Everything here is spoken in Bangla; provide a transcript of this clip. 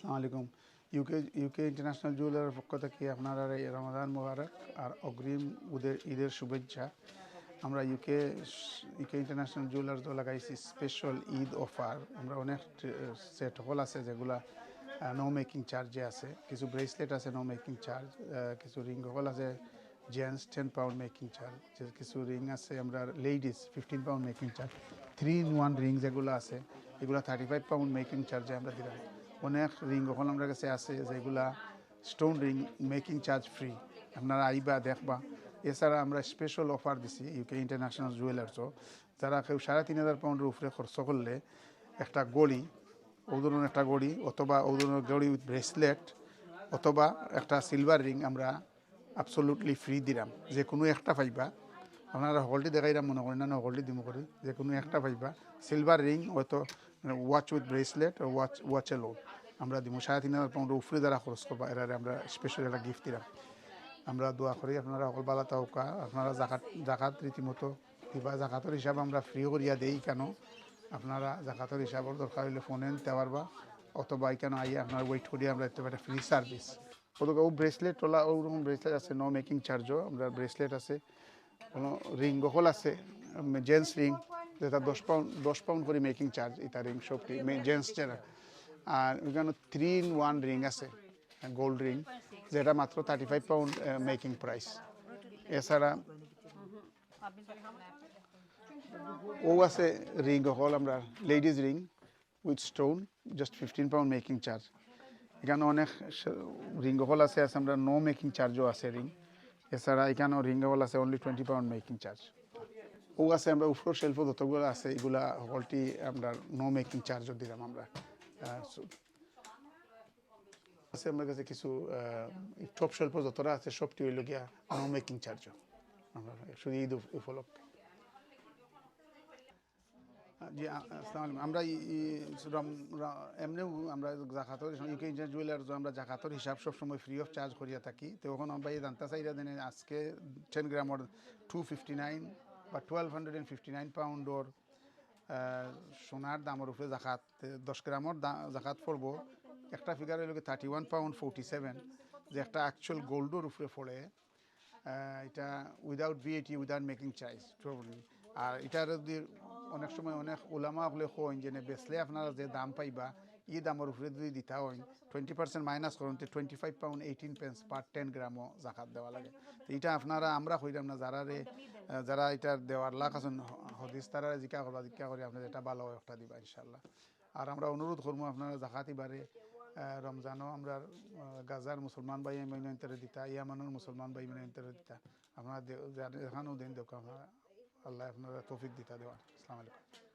আসসালামু আলাইকুম। ইউকে ইন্টারন্যাশনাল জুয়েলারের পক্ষ থেকে আপনারা এই রমাদান মোবারক আর অগ্রিম ঈদের শুভেচ্ছা। আমরা ইউকে ইন্টারন্যাশনাল জুয়েলার্স লাগাইছি স্পেশাল ঈদ অফার। আমরা অনেক সেট হল আছে যেগুলা নো মেকিং চার্জে আছে, কিছু ব্রেসলেট আছে নো মেকিং চার্জ, কিছু রিং হল আছে জেন্টস 10 পাউন্ড মেকিং চার্জ, কিছু রিং আছে আমরা ladies 15 pound making charge, 3-in-1 ring যেগুলো আছে এগুলো 35 পাউন্ড মেকিং চার্জে আমরা দিলাম। অনেক রিং এখন আমার কাছে আছে যেগুলা stone ring making charge free, আপনারা আইবা দেখবা। এছাড়া আমরা স্পেশাল অফার দিছি ইউকে ইন্টারন্যাশনাল জুয়েলার্সও, যারা কেউ 3,500 পাউন্ডের উপরে খরচ করলে একটা গড়ি, ও ধরনের একটা গড়ি অথবা ও ধরনের গড়ি উইথ ব্রেসলেট অথবা একটা সিলভার রিং আমরা অ্যাবসোলুটলি ফ্রি দিলাম। যে কোনো একটা পাইবা, আপনারা হলটি দেখাইরা মনে করেন না হলটি দিম করি, যে কোনো একটা পাইবা সিলভার রিং হয়তো ওয়াচ উইথ ব্রেসলেট ও ওয়াচে লোড আমরা দিব। 3,500 পাউন্ডের উপরে যারা খরচ করবা এরা আমরা স্পেশাল একটা গিফট দিলাম। আমরা দোয়া করি আপনারা অকল বালা তাওকা, আপনারা জাকাত রীতিমতো দিবা। জাকাতের হিসাব আমরা ফ্রি করিয়া দেই, কেন আপনারা জাকাতের হিসাবের দরকার হলে ফোনে নিতে পারবা অথবা কেন আইয়া আপনার ওয়েট করিয়া আমরা দিতে পারি ফ্রি সার্ভিস। ও ব্রেসলেট তোলা ওরকম ব্রেসলেট আছে নো মেকিং চার্জও, আমরা ব্রেসলেট আছে, কোনো রিং গহল আছে জেন্টস রিং যেটা 10 পাউন্ড করে মেকিং চার্জ, এটা রিং সবটি জেন্টস যারা। আর ওইখানে 3-in-1 রিং আছে গোল্ড রিং, যেটা মাত্র 35 পাউন্ড মেকিং প্রাইস। এছাড়া ও আছে রিং হল আমরা ladies ring with stone just 15 pound making charge. এখানে অনেক রিং হল আছে আমরা নো মেকিং চার্জও আছে রিং। এছাড়া এখানেও রিং হল আছে অনলি 20 পাউন্ড মেকিং চার্জ। ও আছে আমরা উপর শেলফ যতগুলো আছে এগুলা হলটি আমরা নো মেকিং চার্জও দিলাম আমরা। আছে আমার কাছে কিছু টপ শেলফ যতটা আছে সবটি হইল গিয়া নো মেকিং চার্জও আমরা শুধু ঈদ উপলক্ষে। জি আসসালামু আলাইকুম। আমরা এমনিও আমরা জাকাতর ইউকে ইন্টারন্যাশনাল জুয়েলার্স আমরা জাকাতর হিসাব সবসময় ফ্রি অফ চার্জ করিয়া থাকি। তো এখন আমরা এই জানতে চাইরা দেন আজকে 10 গ্রামর 259 বা 1259 পাউন্ডর সোনার দামের উপরে জাকাত, 10 গ্রামর জাকাত পড়ব একটা ফিগার হইল 31 পাউন্ড 47, যে একটা অ্যাকচুয়াল গোল্ডের উপরে পড়ে এটা without VAT without making charge. আর এটার যদি অনেক সময় অনেক ওলামা হলে কইন যে বেচলে আপনারা যে দাম পাইবা এই দামের উপরে যদি দিতা হয় 20% মাইনাস করুন তো 25 পাউন্ড 18 পেন্স পার 10 গ্রামও জাকাত দেওয়া লাগে। তো এটা আপনারা আমরা কইলাম না যারা এটা দেওয়ার লাখ আছেন হদিস তারা জিজ্ঞা করে আপনাদের এটা ভালো একটা দিবা ইনশাল্লাহ। আর আমরা অনুরোধ করবো আপনারা জাকাত এবারে রমজানও আমরা গাজার মুসলমান ভাই ইমানন্তরে দিতা, ইয়ামানের মুসলমান ভাই ইমানন্তরে দিতা, আপনারা এখানেও দিন দেখো আমরা আল্লাহ আপনারা তৌফিক দিতা দেওয়ার। আসসালামু আলাইকুম।